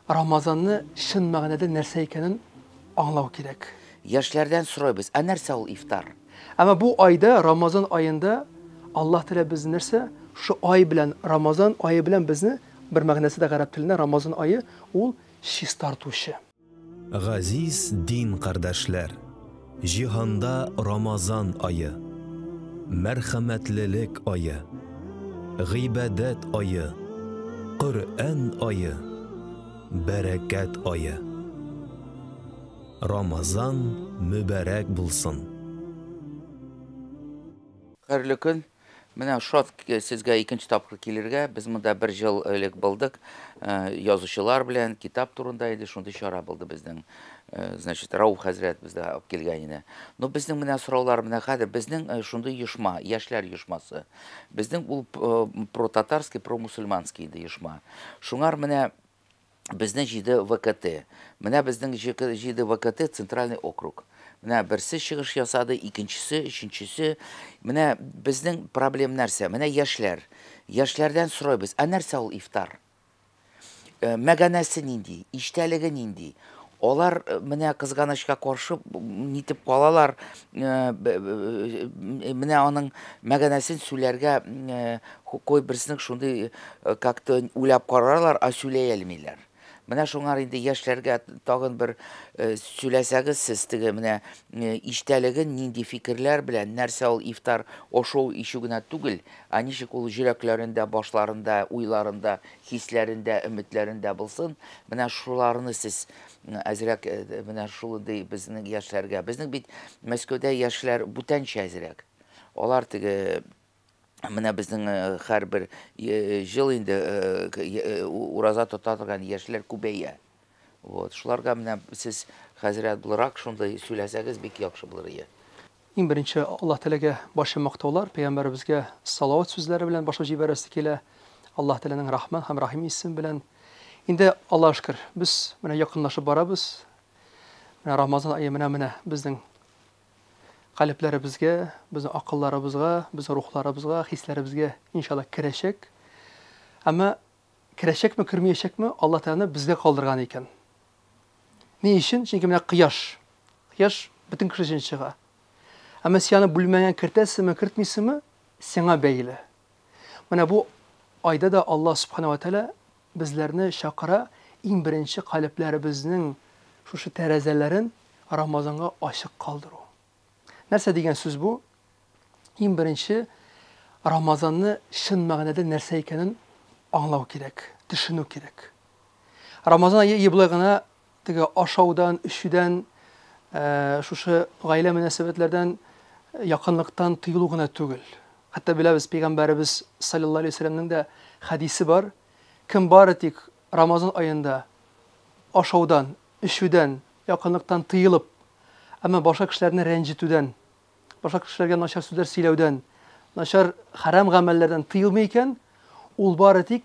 Ramazan'ı şın ma'nada narsa ekanini anglao kerak. Yoshlardan so'raymiz, a narsa ul iftar? Ama bu ayda, Ramazan ayında Allah Teala bizni narsa şu ay bilan, Ramazan ayı bilan bizni bir ma'nosida qarab tilida Ramazan ayı ul shis tartuvchi. G'aziz din qardoshlar, jihonda Ramazan oyi, marhamatlilik oyi, g'ibodat oyi, Qur'on oyi, barakat oyi. Ramazan mübarek bulsun. Xayrli kun. Менә шат сезгә икенче тапкыр килергә. Без монда бер ел элек булдык. Язучылар белән китап турында иде, шундый чара булды безнең. Значит, Рауф хәзрәт бездә алып килгән иде. Но безнең менә сораулар менә хәзер безнең шундый оешма, яшьләр оешмасы. Безнең ул про-татарский, про-мусульманский иде оешма. Шуңар менә безнең җиде ВКТ. Менә безнең җиде ВКТ центральный округ. Менә берсе чыгыш ясады, икенчесе, өченчесе. Менә безнең проблем нәрсә? Менә яшьләр. Яшьләрдән сорайбыз, а нәрсә ул ифтар? Мәгънәсе нинди? Иштәлеге нинди? Алар менә кызганычка каршы нитеп калалар. Менә аның мәгънәсен сөйләргә кой берсенең шундый как-то уйлап карарлар, а сөйләй алмыйлар. Менә шуңар инде яшьләргә тагын бер сөйләсәгез сез теге менә иштәлеген нинди фикерләр белән нәрсә ул ифтар ашау ишү генә түгел, а ничек ул йөрәкләрендә, башларында, уйларында, хисләрендә, өметләрендә булсын. Менә шуларны сез әзрәк менә шулай безнең яшьләргә. Безнең бит Мәскәүдә яшьләр бүтәнчә әзрәк. Алар теге менә безнең һәрбер ел инде ураза тота торган яшьләр күбәя. Вот, шуларга менә сез хәзрәт буларак шундай сөйләсәгез бик яхшы булыр иде. Иң беренче Аллаһ Тәгаләгә башы мактаулар, пәйгамбәребезгә салават сүзләре белән башы җибәрәсе килә. Аллаһ Тәгаләнең Рахман һәм Рахим исеме белән. Инде Аллаһ шөкер, без менә якынлашып барабыз. Менә Рамазан ае менә безнең qalblarimizga, bizning aqllarimizga, bizning ruhlarımızga, hislarimizga inşallah kirəcək. Ama kirəcəkmi, kirməyəcəkmi Allah Teala bizə qaldırğan ekan. Ne için? Çünki menə qıyaş. Qıyaş bütün kişi üçün çığa. Ama səni bilməyən kirtəsimi, kirtmiysimi sənə bəyli. Menə bu ayda da Allah Subhanahu wa Taala bizlərni şaqıra ən birinci qalblərimizin şu tərəzələrin Ramazan'a açıq qaldırır. Нәрсә дигән сүз бу? Иң беренче Рамазанны шын мәгънәдә нәрсә икәнен аңлау кирәк, төшенү кирәк. Рамазан ае булай гына теге ашаудан, эчүдән, шушы гаилә мөнәсәбәтләрдән, якынлыктан тыелу гына түгел. Хәтта беләбез, Пәйгамбәребез саллаллаһу алейһи ва сәлләмнең дә хадисе бар. Кем бары тик Рамазан аенда ашаудан, эчүдән, якынлыктан тыелып, ama başka kişilerini rencitüden, başka kişilerine naşar sözler söylewden, naşar haram amellerden tıyılmayken, ol baratik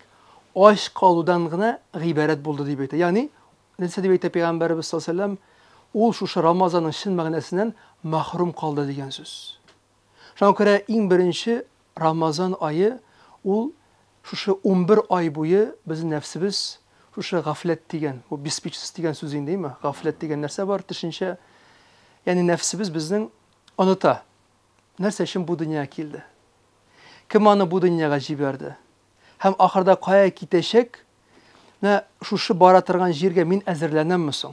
aç kaludan gına gıyberet buldu diye beyte. Yani neyse diye Peygamberimiz sallallahu aleyhi ve sellem ol şu Ramazan'ın şın mağnesinden mahrum kaldı diyen söz. Şuna göre en birinci Ramazan ayı ol şu 11 ay boyu bizim nefsimiz şu gaflet diyen, bu bispiçsiz diyen sözün değil mi? Gaflet diyen nerse var düşünce. Yani nefsimiz bizden unuta. Nerse için bu dünyaya geldi. Kim onu bu dünyaya jiberdi. Hem ahırda kaya gidecek, ne şu baratırgan jirge min ezirlenen misin?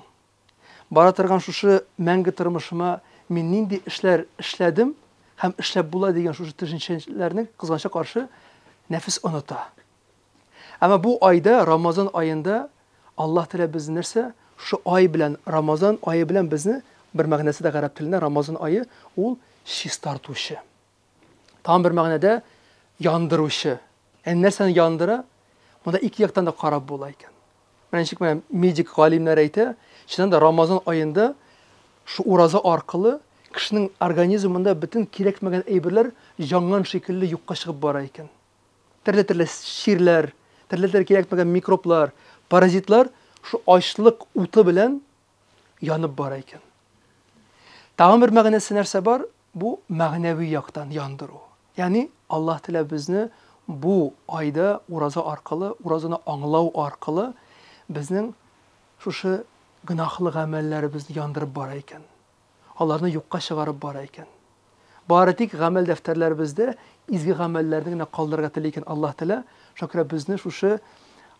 Baratırgan şu mengi tırmışıma min nindi işler işledim, hem işlep bula diyen şu düşüncelerini kızgança karşı nefis unuta. Ama bu ayda, Ramazan ayında Allah Teala bizi nerse şu ay bilen, Ramazan ayı bilen bizni bir мәгънәсе дә гарәп телендә Рамазан айы ул шис тартучы. Там bir мәгънәдә яндыручы. Нәрсәне яндыра? Монда ике яктан да карап була икән. Менә медик галимнәр әйтә, чыннан да Рамазан айында шу ураза аркылы кешенең организмында bütün кирәкмәгән әйберләр янган шикелле юкка чыгып бара икән. Төрле ширләр, төрле кирәкмәгән микроблар, паразитлар шу ачлык уты белән янып бара икән. Tağın bir мәгънәсе нәрсә бар? Bu мәгънәви яктан яндыру. Yani Allah Teala bizni bu ayda uraza arkalı, urazını anlav arkalı bizning шушы гынахлы гамәлләребезне яндырып бара икән. Аларны юкка чыгарып бара икән. Бары тик гамәл дәфтәрләребездә изге гамәлләрне генә калдырырга тели икән Аллаһ Тәала. Шакира безне шушы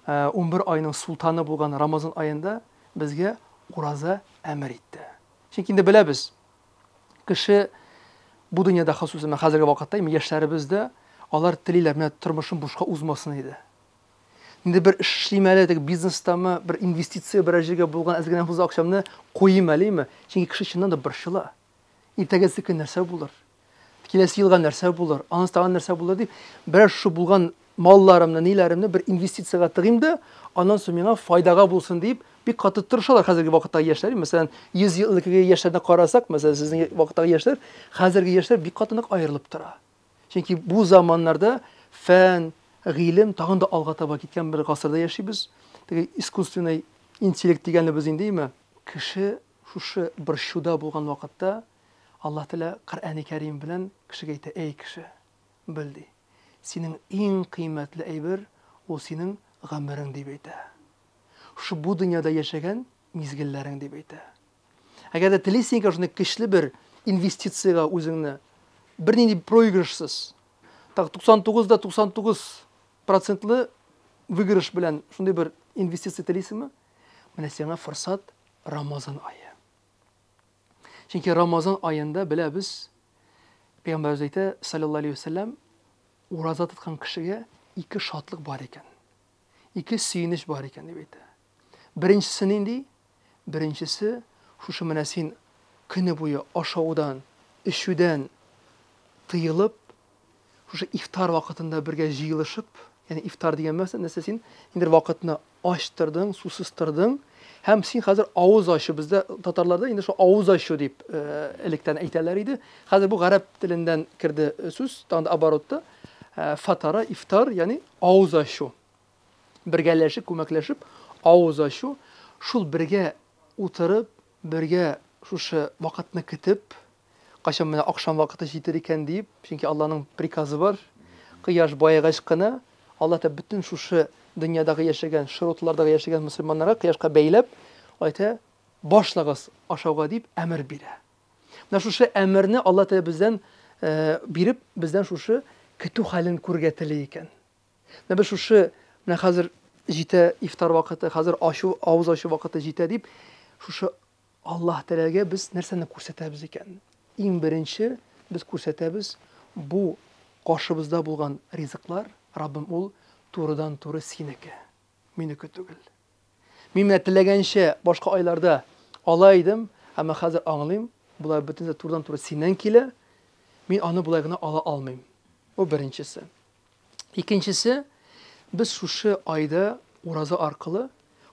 11 айның султаны булган Рамазан аенда безгә ураза әмер итте. Чөнки инде беләбез, кеше бу дөньяда хасусында хәзерге вакытта яшьләребездә алар телиләр менә тормышын бушка узмасын иде. Инде бер эшлимәле теге бизнестамы, бер инвестиция бер җиргә булган әзгәнә фуза акчамны куйым әлеме? Чөнки кеше чыннан да борчыла. Иртәгәсе көн нәрсә булыр? Киләсе елга нәрсә булыр? Анысы тагын нәрсә булыр дип, берәр шу булган малларымны, ниләремне бер инвестицияга тыгыйм да, аннан соң миңа файдага булсын дип, бик каты тырышалар хәзерге вакыттагы яшьләр. Мәсәлән, 100 ел элегеге яшьләрне карасак, мәсәлән, сезнең вакыттагы яшьләр, хәзерге яшьләр бик каты нык аерылып тора. Чөнки бу заманнарда фән, гыйлем тагын да алга таба киткән бер гасырда яшибез. Теге искусственный интеллект дигәнне без инде кеше шушы бер шуда булган вакытта Аллаһ Тәала Коръән-и Кәрим белән кешегә әйтә: "Эй кеше, белди, синең иң кыйммәтле әйбер ул синең гомерең" дип әйтә. Шу бу дөньяда яшәгән мизгелләрең дип әйтә. Әгәр дә телисең шундый көчле бер инвестицияга үзеңне бернинди проигрышсыз, так 99% выигрыш белән шундый бер инвестиция телисеңме? Менә сиңа форсат Рамазан ае. Чөнки Рамазан аенда беләбез, Пәйгамбәрбез әйтә, саллаллаһу алейхи ва саллям, ураза тоткан кешегә ике шатлык бар икән. Ике сөенеч бар икән дип әйтә. Беренчесе нинди? Беренчесе шушы менә син көне буе ашаудан, эчүдән тыелып, шушы ифтар вакытында бергә җыелышып, ягъни ифтар дигән нәрсә син инде вакытны ачтырдың, сусыз тордың, һәм син хәзер авыз ачу, бездә татарларда инде шу авыз ачу дип электән әйтәләр иде. Хәзер бу гарәп телендән кирде сүз, тагын оборотта фатара, ифтар, ягъни авыз ачу. Бергәләшеп, күмәкләшеп авыз ачу, шул бергә утырып, бергә шушы вакытны көтеп, качан менә акшам вакыты җитер икән дип, чөнки Аллаһның приказы бар. Кояш баегач кына Аллаһ та бөтен шушы дөньядагы яшәгән, шурутлардагы яшәгән мөселманнарга кояшка бәйләп, әйтә, башлагыз ашауга дип әмер бирә. Менә шушы әмерне Аллаһ та бездән биреп, бездән шушы көтү хәлен күргә тели икән. Менә без шушы менә хәзер җитә ифтар вакыты, хәзер ачу, авыз ачу вакыты җитә дип, шушы Аллаһ Тәаләгә без нәрсәне күрсәтәбез икән? Иң беренче без күрсәтәбез бу каршыбызда булган ризыклар, Раббым, ул турыдан-туры синеке, минеке түгел. Мин менә теләгәнчә башка айларда ала идем, әмма хәзер аңлыйм, булар бөтенсе турыдан-туры синнән килә, мин аны булай гына ала алмыйм. Бу беренчесе. Икенчесе, без шушы айда ураза аркылы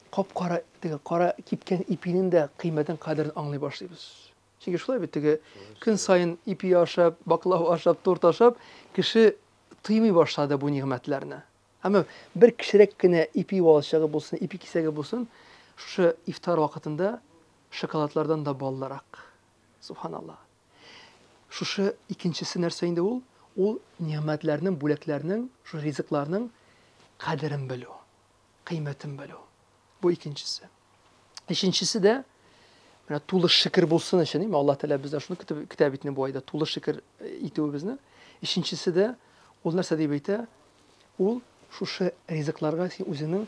кап-кара, теге кара кипкән ипинең дә кыйммәтен, кадерен аңлый башлыйбыз. Чөнки шулай бит, теге көн сайын ипи ашап, баклава ашап, торт ашап, кеше тыймый башлады бу нигъмәтләрне. Әмма бер кичерәк кенә ипи алчыгы булсын, ипи кисәге булсын, шушы ифтар вакытында шоколадлардан да балларак. Субханаллах. Шушы икенчесе нәрсә инде ул? Ул нигъмәтләрнең, бүләкләрнең, шу ризыкларның кадерен белү, кыйммәтен белү. Бу икенчесе. Өченчесе дә менә тулы шөкер булсын өчен, Аллаһ Тәала бездән шуны көтә бит бу айда, тулы шөкер итүебезне. Өченчесе дә ул нәрсә дип әйтә? Ул шушы ризыкларга син үзеңнең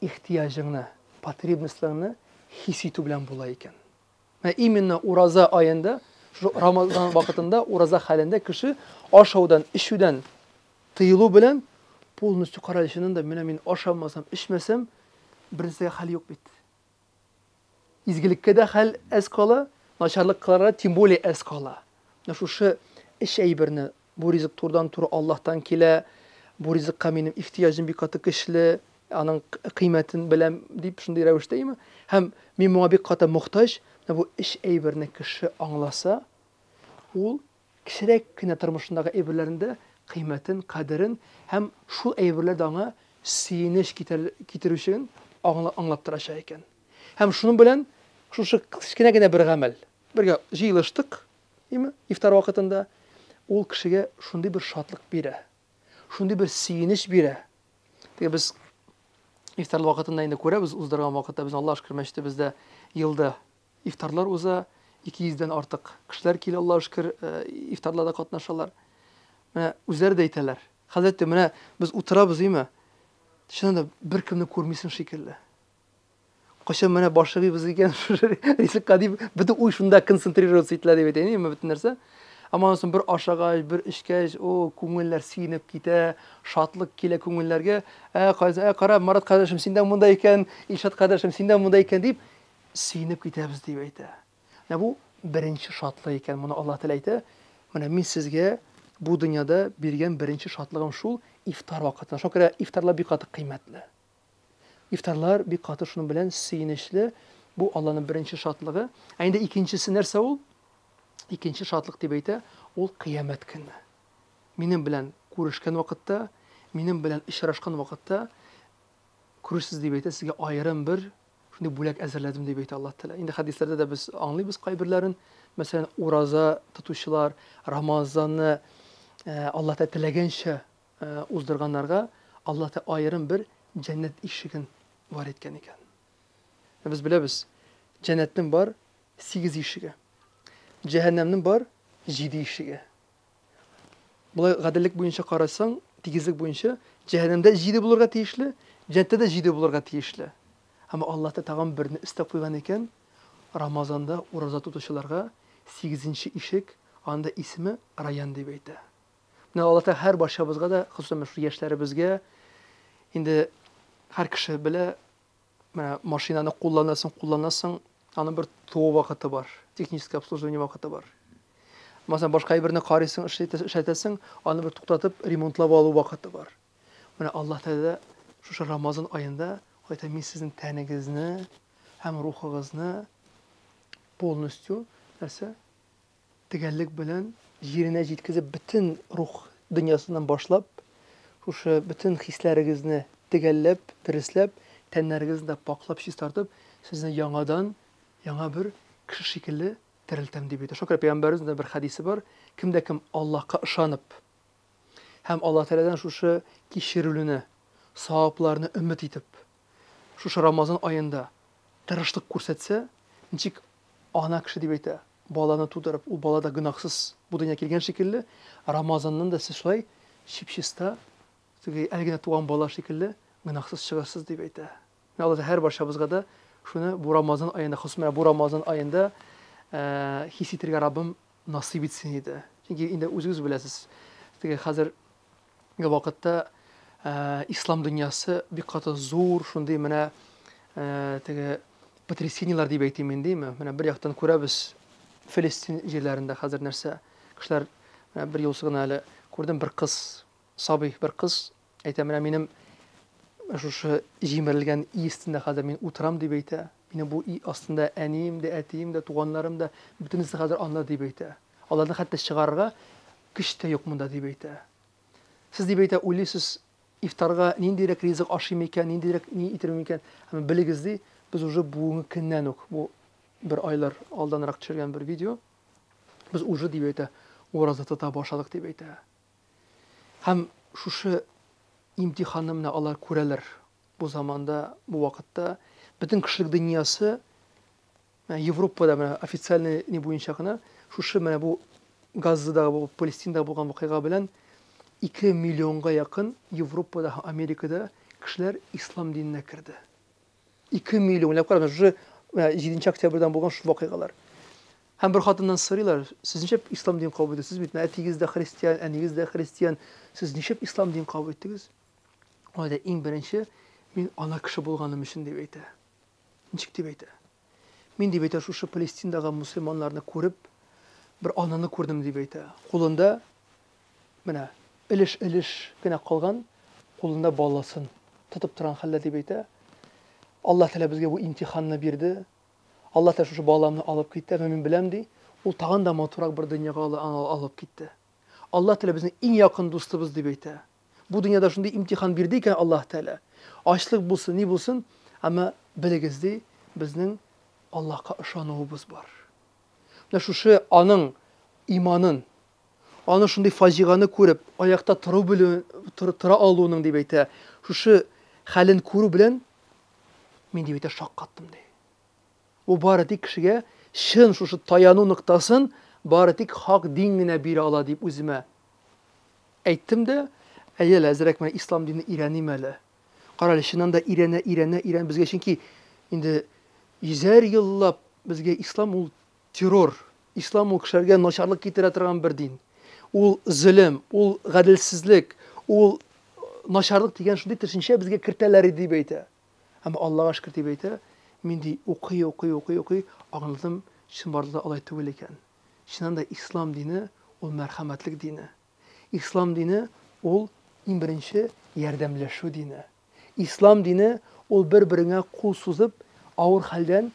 ихтияҗыңны, потребностьларыңны хис итү белән була икән. Менә именно ураза аенда, шу Рамазан вакытында, ураза хәлендә кеше ашаудан, ичүдән тыелу белән полностью каралышының да менә мин ашамасам, ичмәсәм, бернәрсәгә хәл юк бит. Изгелеккә дә хәл әз кала, начарлыкларга тем более әз кала. Менә шушы эш әйберне, бу ризык турдан-туры Аллаһтан килә, бу ризыкка минем ихтияҗым бик каты көчле, аның кыйммәтен беләм дип шундый рәвештәме? Һәм мин моңа бик каты мохтаҗ, бу эш әйберне кеше аңласа, ул кичерәк кенә тормышындагы әйберләрендә кыйммәтен, кадерен һәм шул әйберләр аңа сөенеч китерүчен аңлап торачак икән. Һәм шуның белән шушы кичкенә генә бер гамәл, бергә җыелыштык, ифтар вакытында, ул кешегә шундый бер шатлык бирә, шундый бер сөенеч бирә. Теге без İftar vaqtında indi ko'ramiz, uzdurgan vaqtda biz Alloh shukr masjidda bizda yilda iftarlar o'za 200'den artıq kishilar kelib Alloh shukr iftarlarda qatnashadilar. Mana o'zlari aytadilar. Hazratda mana biz o'tiramiz deymi? Shunda bir kimni ko'rmaysan shekilli. Qachon mana boshlig'i biz ekan risqqa deb butun uy shunda konsentrirovаться etiladi deb aytaymi butun narsa. Ammo so'ng bir oshag'aj, bir ishkaj, o ko'ngillar siyinib keta, shodlik kela ko'ngillarga, qara Marat qardoshim sendan bunday ekan, Ishot qardoshim sendan bunday ekan deb siyinib ketamiz deb aytadi. Mana bu birinchi shodlik ekan. Buni Alloh taolo aytadi. Mana men sizga bu dunyoda bergan birinchi shodligim shu iftar vaqtida. Shunga iftarlar beqattiq qiymatli. İftarlar bir qatı şunun bilan siyinishli. Bu Allah'ın birinchi shodligi. Endi ikkinchisi narsa u? Ikkinchi shodlik deb aytadi, u qiyomat kuni. Mening bilan ko'rishgan vaqtda, mening bilan ishrashgan vaqtda ko'rishsiz deb aytadi, sizga ayrim bir shunday bo'lak azirladim deb aytadi Alloh taolo. Endi hadislarda da biz anglaymiz qaybirlarin, masalan, o'roza tutuvchilar, Ramazonni Alloh taolo tilagancha uzdirganlarga Alloh taolo ayrim bir cennet eshigini var etgan ekan. Biz bilamiz, jannatning bor 8 eshigi. Cehennemning bor 7 eshigi. Bular qadrlik bo'yicha qarasang, tegizlik bo'yicha cehennemda 7 bo'lurga tegishli, jannatda da 7 bo'lurga tegishli. Ammo Alloh ta tag'in birini istab qo'ygan ekan, Ramazonda ro'za tutuvchilarga 8-eshik, anda ismi Rayyan deb aytadi. Buni Alloh ta har boshimizga da, xususan shu yoshlarimizga endi har kishi bile mana mashinani qo'llanasan, ana bir to'g'ri vaqti bor, texnik obsluživание vaqti bor. Masalan, boshqa birini qaraysan, ishlatasan, ana bir to'xtatib remontlab olib vaqti bor. Mana Alloh taolo shu Ramazon oyida aytadi, men sizning taningizni ham ruhingizni полностью narsa deganlik bilan yerine yetkazib butun ruh dunyosidan boshlab o'sha butun hislaringizni tegallab, tirislab, tanlaringizni poklab, shiz tortib, sizni yangadan yana bir kishi shekilli tiriltam deb aytadi. Shukr payg'ambarimizning bir hadisi bor. Kimda kim Allohga ishonib, ham Alloh taoladan shu kechiriluvini, savoblarni umid etib, shu Ramazon oyida tirishlik ko'rsatsa, nechik ona kishi deb aytadi. Bolani tug'dirib, u bolada gunohsiz bu dunyoga kelgan shekilli Ramazondan da siz shulay shipshista elgina tug'an bola shekilli gunohsiz chiqasiz deb aytadi. Alloh har boshimizga da shuni bu Ramazon oyida, xususan bu Ramazon oyida his etirga Rabbim nasib etsin edi. Chunki endi o'zingiz bilasiz, hozirgi vaqtda islom dunyosi bir qator zo'r shunday mana потрясениялар deb aytayman deymi? Mana bir yoqdan ko'ramiz Filistin yerlarida hozir narsa kishilar bir yo'lsig'ini hali ko'rdim, bir qiz, sobiy bir qiz aytadi, mana mening shu jimirilgan iyisida hozir men o'tiram deb aytadi. Meni bu iy ostida aniyimda, atiyimda, tug'onlarimda butunisi hozir onlar deb aytadi. Ularni hatto chiqarga kuchda yo'q bunda deb aytadi. Siz deb aytadi, o'ylaysiz iftorga nindirak rizq oshim ekan, nindirak ni itirim ekan. Ammo biligizda biz уже bugungi kundan bu bir oylar oldinroq tushirgan bir video. Biz уже deb aytadi, o'roza tuta boshladik deb aytadi. Ham shu imtihonimni ular ko'ralar. Bu zamonda, bu vaqtda butun kishilik dunyosi Yevropada mana ofitsialniy ne bo'yicha qana shu mana bu Gazada, bu Palestinada bo'lgan voqea bilan 2 millionga yaqin Yevropada, Amerikada kishilar islom dinine kirdi. 2 millionlab qarang, shu 7 oktyabrdan bo'lgan shu voqealar. Ham bir xotindan so'raylar, siz nechap islom din qabul etdingiz? Bitma atingizda xristian, aningizda xristian, siz nechap islom din qabul etdingiz? Oyda eng birinchi men ana kishi bo'lganim uchun deb aytadi. Nechik deb aytadi? Men deb aytadi, shu Palestindagi musulmonlarni ko'rib, bir onani ko'rdim deb aytadi. Qo'lida mana ilish-gina qolgan, qo'lida bolasin tutib turgan xalla deb aytadi. Alloh taolo bizga bu imtihonni berdi. Alloh taolo shu bolamni olib ketdi, men bilamdi, u tag'inda mo'to'roq bir dunyoga olib ketdi. Alloh taolo bizning eng yaqin do'stimiz deb aytadi. Bu dunyoda shunday imtihon berdi ekan Alloh taolo. Ochlik bo'lsin, ne bo'lsin, ammo biligizda bizning Allohga ishonuvimiz bor. Mana shu oning iymonin, ona shunday fojiani ko'rib, oyoqda tura oluvning deb aytadi. Shu хәлен күрү белән мин дип әйтә шаккаттым ди. Бу бары тик кешегә шын шушы таяну ноктасын бары тик хак дин генә бирә ала дип үземә әйттем дә, әйел әзрәк менә ислам динен өйрәним әле. Карале, чыннан да өйрәнә безгә, чөнки инде 100 еллап безгә ислам ул террор, ислам ул кешеләргә начарлык китерә торган бер дин. Ул zulm, ул гаделсезлек, ул начарлык дигән шундый төшенчә безгә кертәләр дип әйтә. Әмма Аллаһка шөкер дип әйтә, мин ди укый, аңладым, чын барлыкта алай түгел икән. Чыннан да ислам дине ул мәрхәмәтлек дине. Ислам дине ул иң беренче ярдәмләшү дине. Ислам дине ул бер-береңә кул сузып, авыр хәлдән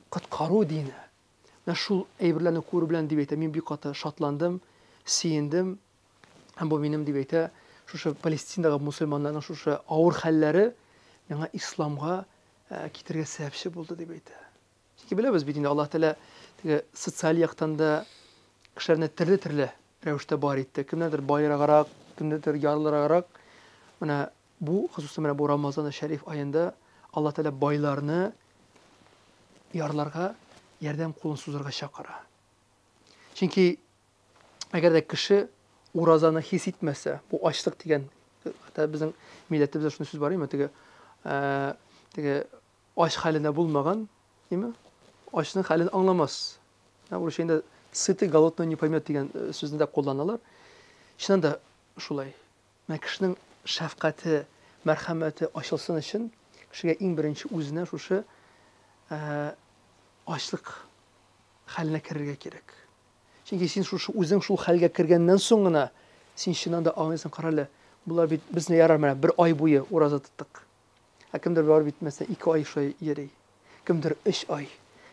коткару дине. Менә шул әйберләрне күрү белән дип әйтә, мин бик каты шатландым, сөендем. Һәм бу минем дип әйтә, шушы Палестинадагы мусульманнарның шушы авыр хәлләре миңа исламга китергә сәбәпче булды дип әйтә. Чөнки беләбез бит инде Аллаһ Тәала социаль яктан да кешеләрне төрле рәвештә бар итте. Кемнедер байраграк, кемнедер ярлыраграк. Менә бу, хусусан менә бу Рамазан шәриф аенда Аллаһ Тәала байларны ярларга ярдәм кулын сузарга чакыра. Чөнки әгәр дә кеше уразаны хис итмәсә, бу ачлык дигән, хәтта безнең милләтебездә шундый сүз бар име, теге ач хәлендә булмаган, име? Ачның хәлен аңламас. Урысча инде сытый голодный не поймет дигән сүзне дә кулланалар. Чыннан да шулай. Менә кешенең шәфкате, мәрхәмәте ачылсын өчен кешегә иң беренче үзенә шушы ачлык хәленә керергә кирәк. Чөнки син шушы үзең шул хәлгә кергәннән соң гына син чыннан да аңлыйсың, карале, булар бит безне ярар менә бер ай буе ураза тоттык. Кемдер бар бит мәсәлән 2 ай шулай йөри. Кемдер 3 ай,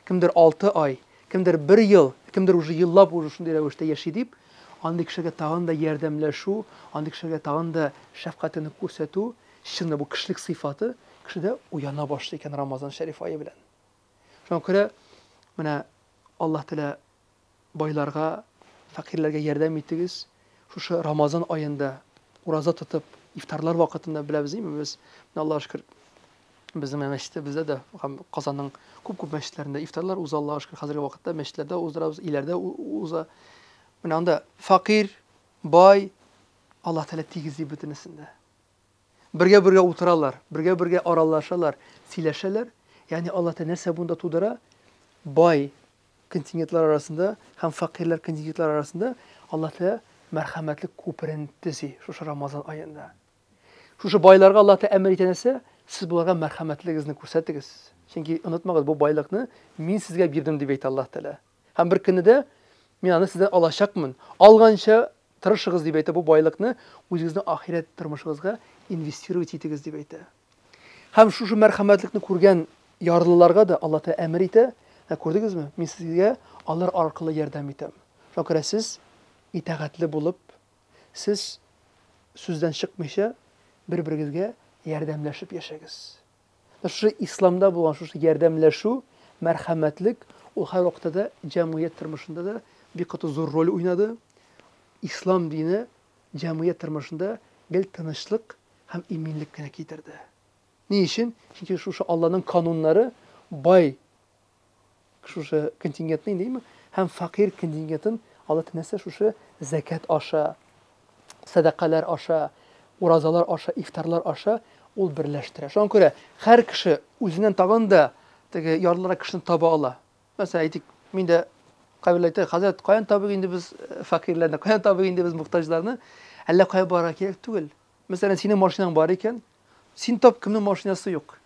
кемдер 6 ай, кемдер 1 ел, кемдер уже еллап уже шундый рәвештә яши дип, андый кешегә тагын да ярдәмләшү, андый кешегә тагын да шәфкатене күрсәтү, чыннан бу кешелек сыйфаты кешедә уяна башлый икән Рамазан шәриф ае белән. Шуңа күрә менә Аллаһ Тәала байларга, фәкыйрьләргә ярдәм итегез. Шушы Рамазан аенда ураза тотып, ифтарлар вакытында беләбез инде без, Аллаһка шөкер, безнең мәчеттә дә, Казанның күп мәчетләрендә ифтарлар уза, Аллаһка шөкер, хәзерге вакытта мәчетләрдә уздырабыз, иләрдә уза. Менә анда фәкыйрь, бай, Аллаһ Тәала тигезли бөтенесендә. Бергә утыралар, бергә аралашалар, сөйләшәләр. Ягъни Аллаһ Тәала нәрсә бунда тудыра? Бай контингентлар арасында һәм фәкыйрьләр контингентлар арасында Аллаһ Тәала мәрхәмәтлек күперен төзи шушы Рамазан аенда. Шушы байларга Аллаһ Тәала әмер итә нәрсә? Сез буларга мәрхәмәтлегегезне күрсәтегез. Чөнки онытмагыз, бу байлыкны мин сезгә бирдем дип әйтә Аллаһ Тәала. Һәм бер көнне мин аны сездән алачакмын. Алганча тырышыгыз дип әйтә, бу байлыкны үзегезнең ахирәт тормышыгызга инвестировать итегез дип әйтә. Һәм шушы мәрхәмәтлекне күргән ярлыларга да Аллаһ Тәала әмер итә. Күрдегезме? Мин сезгә алар аркылы ярдәм итәм. Шуңа күрә сез итәгатьле булып, сез сүздән чыкмыйча бер-берегезгә ярдәмләшеп яшәгез. Шушы исламда булган шушы ярдәмләшү, мәрхәмәтлек ул һәр вакытта да җәмгыять тормышында да бик каты зур роль уйнады. Ислам дине җәмгыять тормышында гел тынычлык һәм иминлек кенә китерде. Ни өчен? Чөнки шушы Аллаһның кануннары бай шушы контингентны инде, һәм фәкыйрь контингентын Аллаһ Тәала шушы закат аша, садакалар аша, уразалар аша, ифтарлар аша ул берләштерә. Шуңа күрә һәр кеше үзеннән тагын да теге ярлыра кешене таба ала. Мәсәлән, әйтик, мин дә кабил әйтә, хәзрәт, каян табыйк инде без фәкыйрьләрне, каян табыйк инде без мохтаҗларны? Әллә кая барырга кирәк түгел. Мәсәлән, синең машинаң бар икән, син тап, кемнең машинасы юк.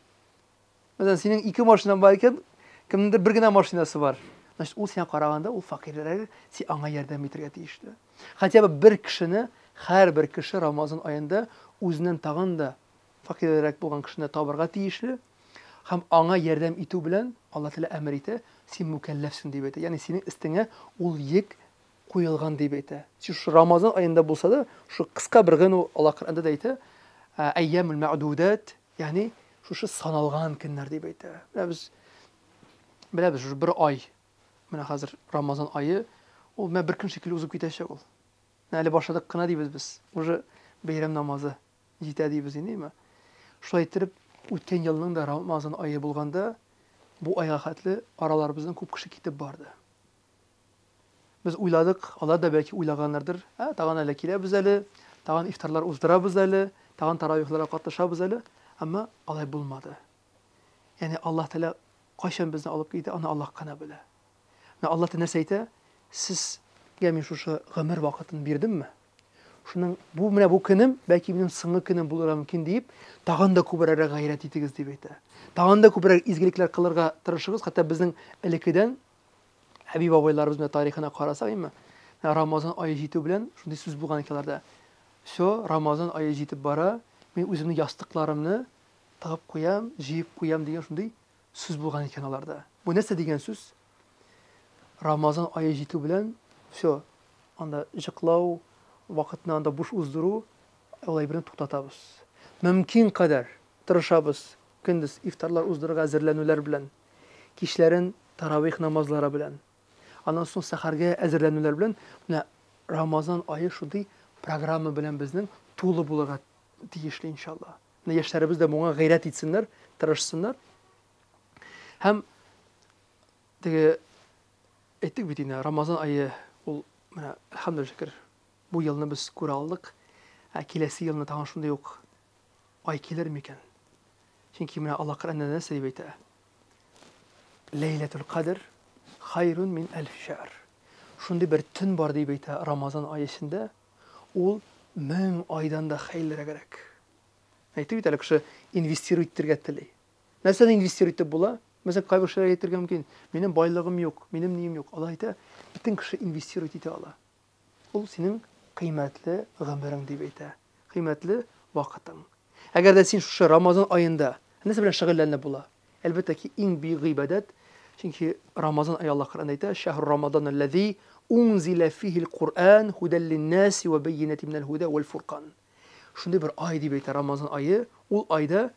Мәсәлән, синең 2 машинаң бар икән, кемнеңдер бер генә машинасы бар. Значит, ул сиңа караганда, ул фәкыйрьләргә син аңа ярдәм итәргә тиешле. Хәтта бер кешене, һәр бер кеше Рамазан аенда үзеннән тагын да фәкыйрьрәк булган кешене табарга тиешле. Һәм аңа ярдәм итү белән Аллаһ Тәала әмер итә, син мукаллафсың дип әйтә. Ягъни синең өстеңә ул йөк куелган дип әйтә. Шу Рамазан аенда булса да, шу кыска бер гына Аллаһ Коръәндә дә әйтә, әйямул мәъдудат, ягъни шушы саналган көннәр дип әйтә. Беләбез, шу бер ай. Менә хәзер Рамазан ае, ул менә бер көн шикелле узып китәчәк ул. Әле башладык кына дибез без. Уже бәйрәм намазы җитә дибез инде. Шулай итеп, үткән елның да Рамазан айы булганда, бу айга хәтле араларыбыздан күп кеше китеп барды. Без уйладык, алар да бәлки уйлаганнардыр, тагын әле киләбез әле, тагын ифтарлар уздырабыз әле, тагын таравихларга катнашабыз әле, әмма алай булмады. Yani Allah Teala kaçan bizden alıp gitti, ana Allah kana bile. Yani Allah Teala нәрсә әйтә? Siz min şuşa гомер вакытын бирдем mi? Шуның бу көнем, бәлки минем соңгы көнем булырга мөмкин дип, тагын да күбрәк гайрәт итегез дип әйтә. Тагын да күбрәк изгелекләр кылырга тырышыгыз, хәтта безнең элекедән Хәбиб абайларыбыз белән тарихына карасак, Рамазан айы җитү белән шундый сүз булган икәнләр. Всё, Рамазан айы җитеп бара, мин үземнең ястыкларымны тагып куям, җыеп куям дигән шундый сүз булган икән аларда. Бу нәрсә дигән сүз? Рамазан айы җитү белән всё, анда җыклау, вакытны анда буш уздыру, алай белән туктатабыз. Мөмкин кадәр тырышабыз, көндез ифтарлар уздырырга әзерләнүләр белән, кичләрен таравих намазлары белән, аннан соң сәхәргә әзерләнүләр белән, менә Рамазан айы шундый программа белән безнең тулы булырга тиешле иншалла. Менә яшьләребез дә моңа гайрәт итсеннәр, тырышсыннар. Һәм теге әйтик бит инде, Рамазан айы ул менә әлхәмдүлилләh бу елны без күрә алдык. Киләсе елны тагын шундый ук ай килер микән? Чөнки менә Аллаһ Коръәндә нәрсә дип әйтә? Лейләтул Кадр хайрун мин альф шәһр. Шундый бер төн бар дип әйтә Рамазан айы эчендә, ул 1000 айдан да хәйлерәгрәк. Әйтик бит әле кеше инвестируй итәргә тели. Нәрсәдә инвестируй итеп була? Мәсәлән, кайбер кешеләр әйтергә мөмкин, минем байлыгым юк, минем нием юк. Алла әйтә, бөтен кеше инвестируй итә ала. Ул синең кыйммәтле гомерең дип әйтә. Кыйммәтле вакытың. Әгәр дә син шушы Рамазан аенда нәрсә белән шөгыльләнеп була? Әлбәттә ки, иң бик гыйбадат, чөнки Рамазан ае Аллаһ Коръәндә әйтә, "Шәһр Рамадан аллази унзила фиһи ал-Qur'ан худан лин-наси ва баййинатин минал худа вал-фуркан." Шундый бер ай дип әйтә Рамазан ае, ул айда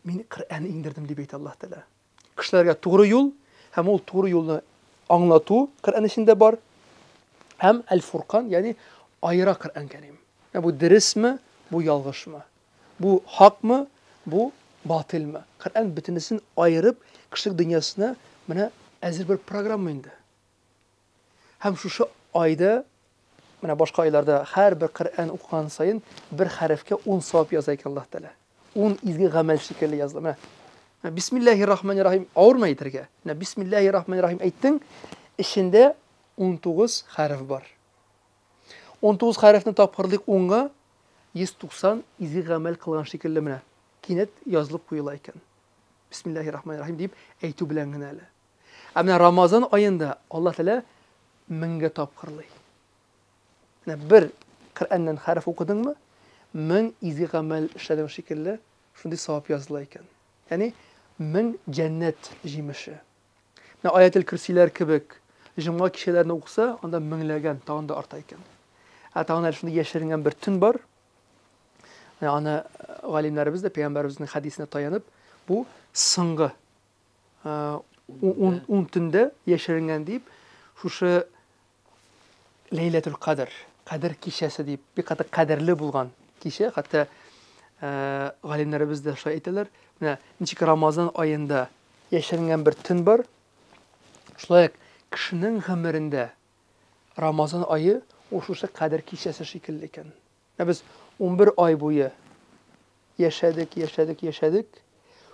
мин Коръән иңдердем дип әйтә Аллаһ Тәала. Кешеләргә тугры юл һәм ул тугры юлны аңлату Коръән эчендә бар. Һәм Әл-Фуркан, ягъни айыра Коръән Кәрим. Бу дөресме, бу ялгышмы? Бу хакмы, бу батылмы? Коръән бөтенесен айырып, кешелек дөньясына менә әзер бер программа инде. Һәм шушы айда, менә башка айларда һәр бер Коръән укыган сайын бер хәрефкә 10 савап яза икән Аллаһ Тәала. 10 изге гамәл шикелле язды. Менә Бисмиллаһир-рахманир-рахим авырмы әйтергә? Менә Бисмиллаһир-рахманир-рахим әйттең, эчендә 19 хәреф бар. 19 хәрефне тапкырлык 10га 190 изге гамәл кылган шикелле менә кинәт язылып куела икән. Бисмиллаһир-рахманир-рахим дип әйтү белән генә әле. Менә Рамазан аенда Аллаһ Тәала 1000 тапкырлый. Менә бер Коръәннән хәреф укыдыңмы, 1000 изге гамәл эшләдең шикелле шундый савап языла икән. Ягъни 1000 җәннәт җимеше. Менә Аятел Курсиләр кебек җомга кичәләрне укыса, анда 1000ләгән тагын да арта икән. Тагын әле шундый яшеренгән бер төн бар. Аны галимнәребез дә пәйгамбәребезнең хәдисенә таянып, бу соңгы 10 төндә яшеренгән дип, шушы Лейләтул Кадр, Кадр кичәсе дип, бик кадерле булган кичә, хәтта галимнәребез дә шулай әйтәләр. Менә ничек Рамазан аенда яшеренгән бер төн бар. Шулай кешенең гомерендә Рамазан айы шушы Кадр кичәсе шикелле икән. Без 11 ай буе яшәдек.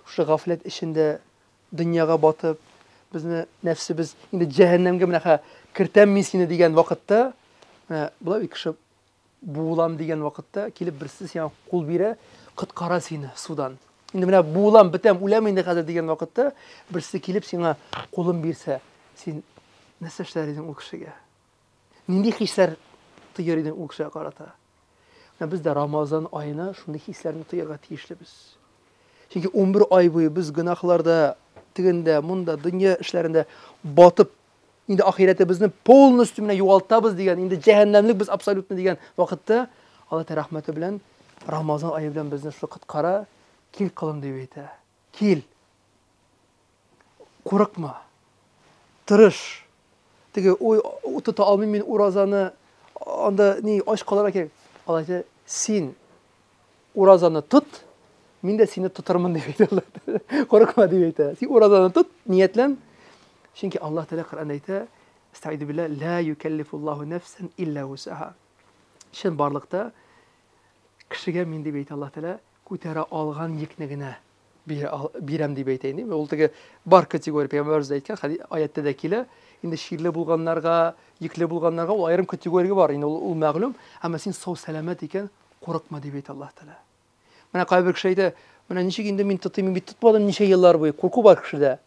Шушы гафләт эчендә дөньяга батып, безне нәфсебез инде җәһәннәмгә менә кертәм мин сине дигән вакытта, булай бик кеше булам дигән вакытта килеп берсе сиңа кул бирә, коткара сине судан. Инде менә булам, бетәм, үләм инде хәзер дигән вакытта берсе килеп сиңа кулын бирсә, син нәрсә эшләр идең ул кешегә? Нинди хисләр тыйыр идең ул кешегә карата? Без дә Рамазан аена шундый хисләрне тыярга тиешлебез. Чөнки 11 ай буе без гынахларда, тигендә, монда, дөнья эшләрендә батып, инде ахиратыбызны полностью менә югалтабыз дигән, инде җәһәннәмлек без абсолютно дигән вакытта Алла рәхмәте белән Рамазан ае белән безне шул коткара, кил кылын дип әйтә. Кил. Курыкма. Тырыш. Теге ой тута алмыйм мин уразаны, анда ни ач калырга кирәк. Алла әйтә, син уразаны тот, Min de seni tutarmın diye aytı Allah Teala. Korkma diye aytı. Sen oradan tut, niyetlen. Çünkü Allah Teala Kur'an'da aytı. Estaizu billah, la yukellifullahu nefsen illa wusaha. Şen barlıkta kişiге min diye aytı Allah Teala көтере алған екнігіне берем деп айтайын деймін. Ол тегі бар категория, пейғамбарымыз айтқан аятта да келі, енді ширлі болғанларға, екілі болғанларға ол айырым категория бар, енді ол мәғлум, әмма сен сау сәлемет екен, қорықма деп айтты Аллах Тағала. Мына қайбір кіші айтты, мына неше енді мен тұтаймын, мен тұтпадым неше еллар бойы, қорқу бар кішіде.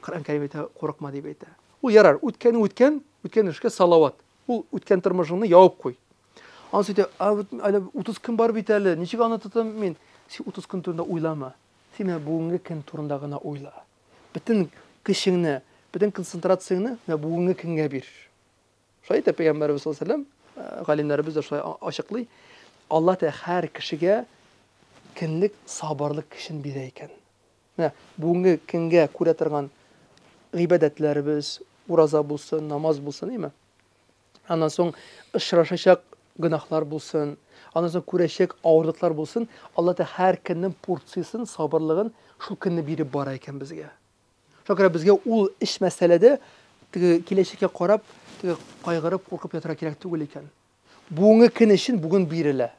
Құран кәрім айтты, қорықма деп айтты. Ол ярар, өткен ішке салауат. Ол өткен тұрмышыңны яуып қой. Ансыйты, 30 күн бар бит әлі, ничек аны тұтам мен? Сен 30 күн турында ойлама. Сен бүгінгі күн турында ғана ойла. Бүтін күшіңні, бүтін концентрацияңны бүгінгі күнге бер. Шулай айтты Пейғамбарымыз саллаллаху алейхи ва саллям, ғалимдарыбыз да шулай ашықлый. Алла да һәр кешегә көнлек сабырлык көчен бирә икән. Бүгінгі күнгә күрә торган гыйбадәтләребез, ураза булсын, намаз булсын, әйме? Аннан соң очрашачак günahlar bulsun, ondan sonra күрәшек авырлыклар bulsun. Allah da her günün porsiyaсын, sabırlığın şu günü biri бар ekan bizga. Şo'ra bizga ul ish masalada kelishga qarab, qayg'irib, qo'rqib yotira kerak tugul ekan. Bugungi kun için bugun berila.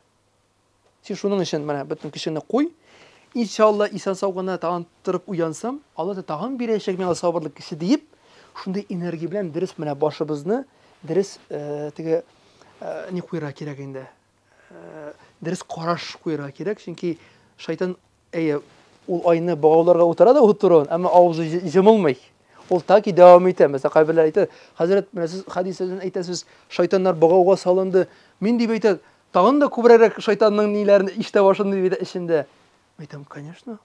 Sen şunun için mana bütün kishini qo'y. İnşallah inson sog'lig'ini tag'in turib uyansam, Allah da tag'in berishak men sabırlik kishi deyip, shunday energiya bilan diris mana boshimizni diris ne qo'yra kerak endi. Diris qarash qo'yra kerak, chunki shayton ul oyni bog'larga o'tiradi, o'tirun, ammo og'zi jimilmay. Ol taki davom etadi. Mesela qaybirlar aytadi, Hazrat mana siz hadisdan aytasiz, shaytonlar bog'ga solindi. Men deb aytadi, tag'in da ko'proq shaytonning nilarini ishta boshlandi deb aytadi ishinde. Aytam, конечно.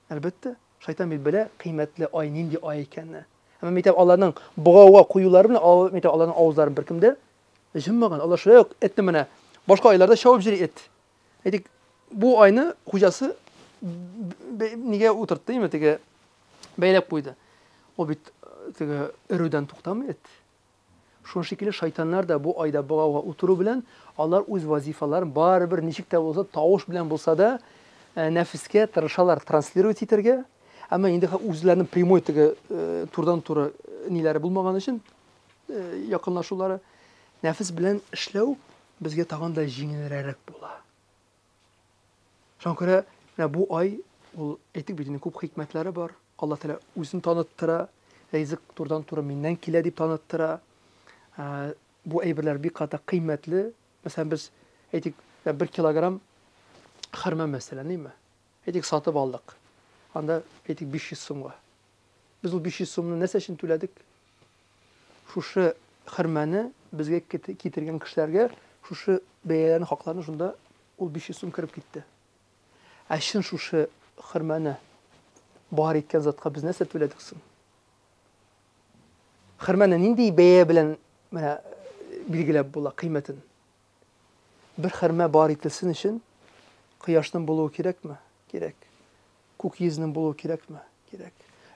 Albatta, shayton bilbila qiymatli oy nindi oy ekanini. Ammo aytam Allohning bog'ga qo'yulari bilan aytam Allohning og'izlari bir kimda jimmagan. Allah şöyle yok etti mana. Başka aylarda şavab jiri etti. Aytik bu ayını hocası nige oturttu değil mi? Tege beylep koydu. O bit tege örüden tuğtamı etti. Şun şekilde şeytanlar da bu ayda bağa oturu bilen Allah öz vazifalarını bari bir nişikte olsa tavuş bilen bulsa da nefiske tırışalar transliruet eterge. Ama indi özlerinin primoy tege turdan tura nileri bulmagan için yakınlaşuları nefis bilen işlev bizge tağın da jingilrerek bola. Şonkara bu ay ol etik bitinin köp hikmetleri var. Allah Teala özünü tanıttıra, rızık turdan tura mindən kile dip tanıttıra. Bu ayberler bir kata kıymetli. Mesela biz etik 1 kilogram xırma mesela değil mi? Etik satıp aldık. Anda etik 500 so'mga. Biz o 500 so'mni nesa için to'ladik? Şuşu xırmani bizga ketirgan kishilarga şuşu beyalarning haqlarini shunda ol 500 so'm kirib ketdi. Ashin şuşu xırmani bor etgan zatga biz nesa to'ladiksin? Xırmani nindi beya bilan mana belgilab bo'la qiymatin. Bir xırma bor etilsin uchun quyoshning bo'luvi kerakmi? Kerak. Ko'k yuzning bo'luvi kerakmi? Kerak.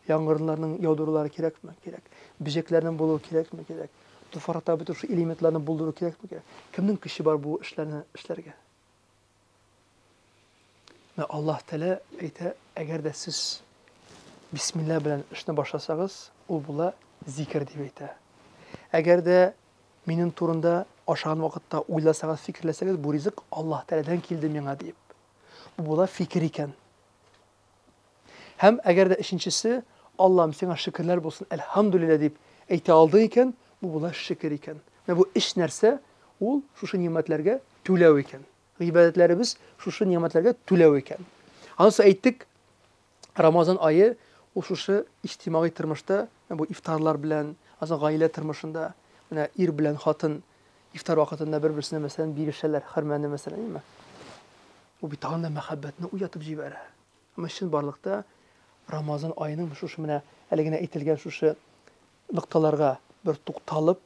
Yağmurlarning yağdırıları kerakmi? Kerak. Bijeklarning bo'luvi kerakmi? Kerak. Tufaraqda bütün şu elementlarni bulduruv kerakmi? Kerak. Kimning kishi bor bu ishlarga? Ve Allah Teala ayta, agarda siz bismillah bilan ishni boshlasangiz, u bo'la zikr deb ayta. Agarda mening turunda oshgan vaqtda o'ylasangiz, fikrlasangiz, bu rizq Allah Teala'dan keldi menga deb. Bu bo'la fikr ekan. Hem agarda ikkinchisi Allah'ım sana şükürler olsun, elhamdülillah deyip ayta aldığı iken, bu bo'la şükür iken. Ve bu iş nerse, ol şu nimetlerge tülev iken. Gıybetlerimiz şu nimetlerge tülev iken. Anısı ayttık, Ramazan ayı o şu içtimai tırmışta, bu iftarlar bilen, azın gaile tırmışında, ir bilen hatın, iftar vakitinde birbirine mesela bir şeyler, xırmani mesela değil mi? O bir tane mehabbetine uyatıp cibere. Ama şimdi barlıkta Ramazan ayının şu mene elegine etilgen şu noktalarga bir to'xtalib,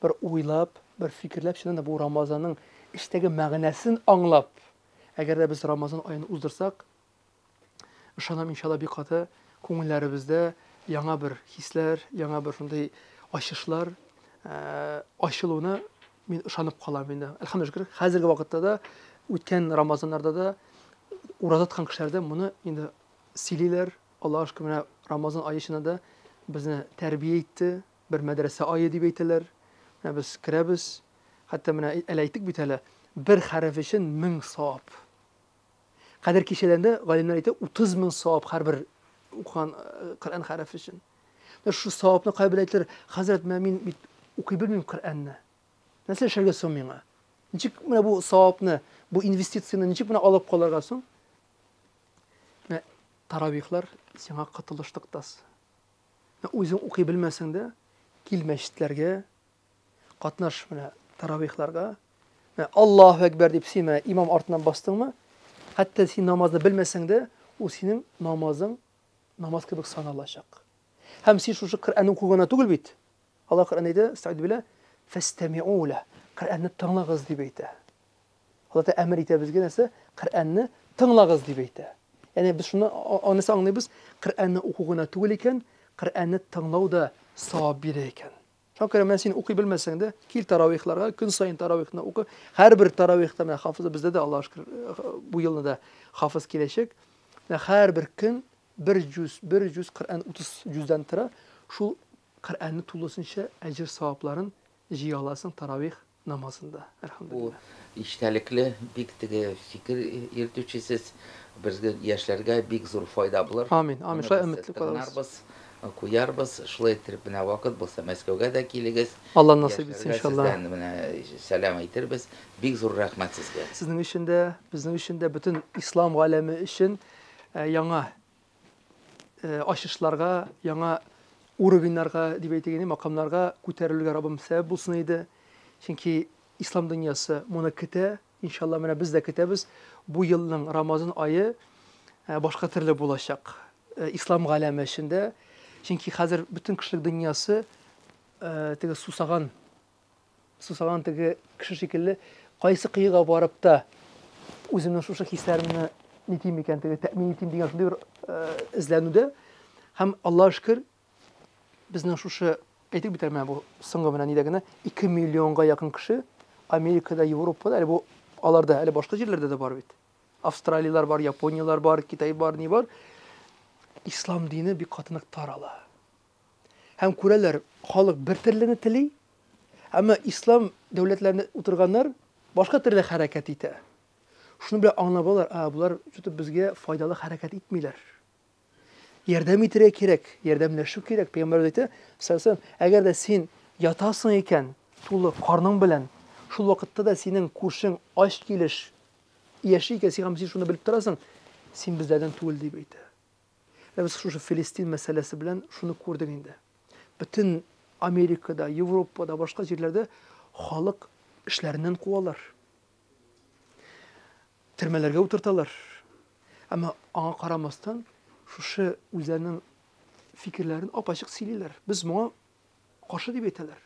bir o'ylab, bir fikrlab, shunda bu Ramazanning ishdagi ma'nosini anglab, agar biz Ramazan oyini uzdursak, ishonam inshaalloh bir qata ko'ngillarimizda yangi bir hislar, yangi bir shunday ochishlar ochiluvini men ishonib qolaman endi. Alhamdulillah, hozirgi vaqtda da o'tgan Ramazonlarda da ураза тоткан кешеләр дә моны инде сөйлиләр. Аллаһка шөкер, менә Рамазан ае эчендә дә безне тәрбия итте. Бер мәдрәсә ае дип әйтәләр. Менә без керәбез. Хәтта менә әйтик бит әле, бер хәреф өчен 1000 савап. Кадер кичәләрендә галимнәр әйтә, 30,000 савап һәрбер укыган Коръән хәрефе өчен. Шу савапны кайбер әйтәләр, хәзрәт, мин бит укый белмим Коръәнне. Нәрсә эшләргә соң миңа? Ничек менә бу савапны, бу инвестицияны ничек менә алып калырга соң? Менә таравихлар сиңа кытылыш тыктас. Үзең укый белмәсәң дә, кил мәчетләргә, катнаш менә таравихларга. Аллаһу әкбәр дип син имам артыннан бастыңмы? Хәтта син намазны белмәсәң дә, ул синең намазың намаз кебек саналачак. Һәм син шушы Коръәнне укыганда түгел бит. Алла Коръән әйтә, "Стәгъиду билlah, фастами'у ла." Коръәнне тыңлагыз дип әйтә. Алла та әмер итә безгә нәрсә? Коръәнне тыңлагыз дип әйтә. Яни без шуны анысы аңлыйбыз, Коръәнне укыганда түгел икән, Коръәнне тыңлау да савап бирә икән. Шакыр, мен син укый белмәсәң дә, кил таравихларга, көн сайын таравихны укы. Һәрбер таравихта менә хафыз бездә дә, Аллаһка шөкер, бу елны да хафыз киләчәк. Һәрбер көн 1 җүз Коръән 30 җүздән тора. Шул Коръәнне тулысынча әҗр савапларын җыя аласың таравих намазында. Әлхәмдүлилләх. İştəlikli big teге fikir yürütücüsüz bizə яшьләргә бик зур файда булыр. Амин. Амин. Шулай өметлек булабыз. Куярбыз, шулай итеп менә вакыт булса Мәскәүгә дә килегез. Алла насыйп итсен иншалла. Сездән менә сәлам әйтербез. Бик зур рәхмәт сезгә. Сезнең өчен дә, безнең өчен дә, бөтен ислам галәме өчен яңа ачышларга, яңа уровеньларга дип әйтегәне макамларга күтәрелергә Раббым сәбәп булсын иде. Чөнки ислам дөньясы моны көтә. Иншалла менә без дә көтәбез. Бу елның Рамазан ае башка төрле булачак. Ислам галәме өчен. Чөнки хәзер бөтен кешелек дөньясы теге сусаган теге кеше шикелле кайсы кыйга барып та үземнең шушы хисләремне нитим икән, теге тәэмин итим дигән шундый бер эзләнүдә. Һәм Аллаһка шөкер, безнең шушы әйтик бит менә бу соңгы менә нидә генә 2 миллионга якын кеше Америкада, Европада, әле бу аларда, әле башка җирләрдә дә бар бит. Австралиялар бар, Япониялар бар, Китай бар, ни бар. İslam dini bir katınık tarala. Hem Kureyler halk bir türlüğünü tili, ama İslam devletlerine oturganlar başka türlü hareket ite. Şunu bile anlamalılar, bunlar bizge faydalı hareket etmiyorlar. Yardım etmeye gerek, yardımlaşmak gerek. Peygamber dedi, sallallahu eğer de sen yatasın iken, tulu karnın bilen, şu vakitte de senin kurşun aç geliş, yaşıyken sen şunu bilip durasın, sen bizlerden tuğul diye beyte. Biz şu Filistin meselesi bilen şunu kurduk indi. Bütün Amerika'da, Avrupa'da, başka yerlerde halk işlerinden kovalar. Türmelerge oturtalar. Ama ana karamastan şu üzerinin fikirlerini apaçık sililer. Biz buna karşı deyip eteler.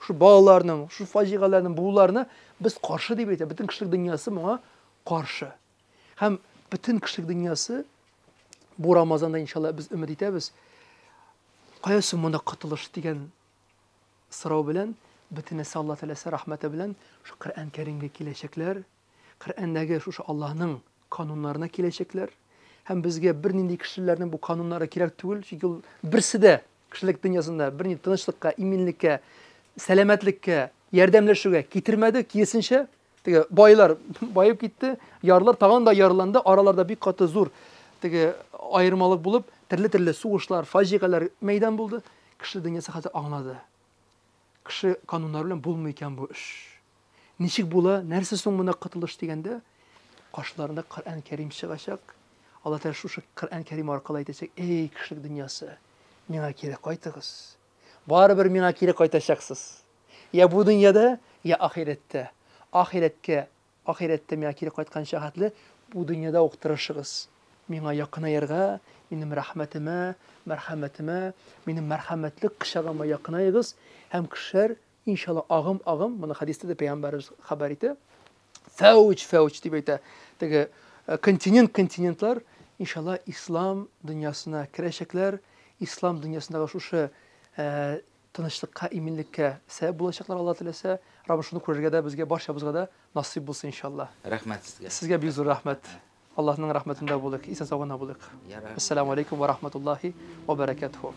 Şu bağlarının, şu facialarının buğularına biz karşı deyip eteler. Bütün kişilik dünyası buna karşı. Hem bütün kişilik dünyası bu Ramazanda inşallah biz ümit etəbiz. Qayası bunda qatılış degen sırav bilen, bütün esi Allah Teala'sı rahmeti bilen şu Kur'an-ı Kerim'e kileşekler, Kur'an'daki şu Allah'ın kanunlarına kileşekler. Hem bizge bir nindi kişilerinin bu kanunlara kirek tügül, çünkü birisi de kişilik dünyasında bir nindi tınışlıkka, iminlikka, selametlikka, yardımlaşıga getirmedi, kesinçe baylar bayıp gitti, yarlar tağın da yarlandı, aralarda bir katı zor ayırmalık bulup, türlü soğuşlar, facialar meydan buldu. Kişi dünyası hazır anladı. Kişi kanunlarıyla bulmayken bu iş. Nişik bula, neresi son buna katılış degende, karşılarında Kur'an-ı Kerim çıkacak. Allah Teala şu Kur'an-ı Kerim arkalı aytacak, ey kişilik dünyası, mina kerek kaytığız. Baribir mina kerek kaytacaksınız. Ya bu dünyada, ya ahirette. Ahirette mina kerek kaytkan şahatlı, bu dünyada okturuşunuz. Mina yakına yerga, benim rahmetime, merhametime, benim merhametlik kışağıma yakına yığız. Hem kişiler inşallah ağım, bunu hadiste de Peygamberimiz haber etti. Fevç diye böyle kontinentler inşallah İslam dünyasına kireşekler, İslam dünyasında şu tanışlıkka, iminlikka sebep bulacaklar Allah Teala'sa. Rabbim şunu kurarga da bizge, barşamızga da nasip bulsun inşallah. Rahmet sizge. Sizge bir zor rahmet. Allah'ın rahmetinde bulduk. İsa sağına bulduk. Ya Rabbi. Esselamu aleyküm ve rahmetullahi ve berekatuhu.